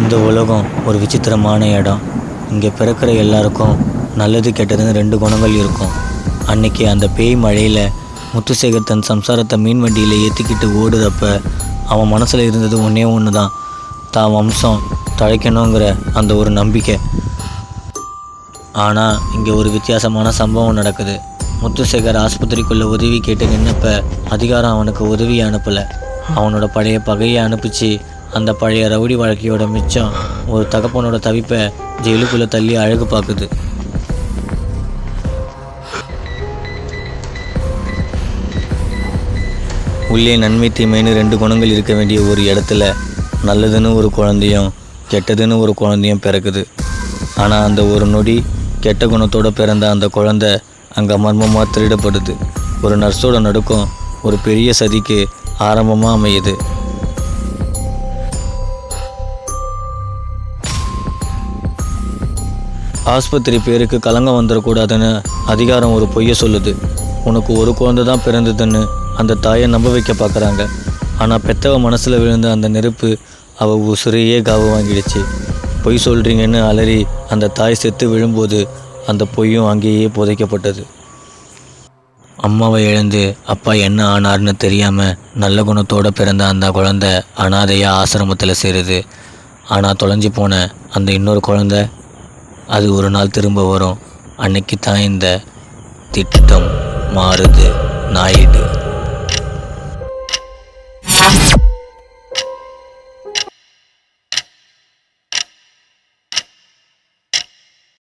இந்த உலகம் ஒரு விசித்திரமான இடம். இங்கே பிறக்கிற எல்லாருக்கும் நல்லது கெட்டதுன்னு ரெண்டு குணங்கள் இருக்கும். அன்னைக்கு அந்த பேய் மழையில் முத்துசேகர் தன் சம்சாரத்தை மீன் வண்டியில் ஏற்றிக்கிட்டு ஓடுறப்ப அவன் மனசில் இருந்தது ஒன்றே ஒன்று தான், தான் வம்சம் தழைக்கணுங்கிற அந்த ஒரு நம்பிக்கை. ஆனால் இங்கே ஒரு வித்தியாசமான சம்பவம் நடக்குது. முத்துசேகர் ஆஸ்பத்திரிக்குள்ளே உதவி கேட்டு நின்னப்ப அதிகாரம் அவனுக்கு உதவியை அனுப்பலை, அவனோட பழைய பகையை அனுப்பிச்சு அந்த பழைய ரவுடி வாழ்க்கையோட மிச்சம் ஒரு தகப்பனோட தவிப்பை ஜெயிலுக்குள்ளே தள்ளி அழகு பார்க்குது. உள்ளே நன்மை தீமைன்னு ரெண்டு குணங்கள் இருக்க வேண்டிய ஒரு இடத்துல நல்லதுன்னு ஒரு குழந்தையும் கெட்டதுன்னு ஒரு குழந்தையும் பிறக்குது. ஆனால் அந்த ஒரு நொடி கெட்ட குணத்தோடு பிறந்த அந்த குழந்தை அங்கே மர்மமாக திருடப்படுது. ஒரு நர்ஸோட நடுக்கம் ஒரு பெரிய சதிக்கு ஆரம்பமாக அமையுது. ஆஸ்பத்திரி பேருக்கு கலங்கம் வந்துடக்கூடாதுன்னு அதிகாரம் ஒரு பொய்யை சொல்லுது. உனக்கு ஒரு குழந்தை தான் பிறந்ததுன்னு அந்த தாயை நம்ப வைக்க பார்க்குறாங்க. ஆனால் பெத்தவ மனசில் விழுந்த அந்த நெருப்பு அவள் உசுரையே காவு வாங்கிடுச்சு. பொய் சொல்கிறீங்கன்னு அலறி அந்த தாய் செத்து விழும்போது அந்த பொய்யும் அங்கேயே புதைக்கப்பட்டது. அம்மாவை இழந்து அப்பா என்ன ஆனார்னு தெரியாமல் நல்ல குணத்தோடு பிறந்த அந்த குழந்தை அனாதையாக ஆசிரமத்தில் சேருது. ஆனால் தொலைஞ்சி போன அந்த இன்னொரு குழந்தை அது ஒரு நாள் திரும்ப வரும். அன்னைக்கு தான் இந்த திட்டம் மாறுது. நாயுடு.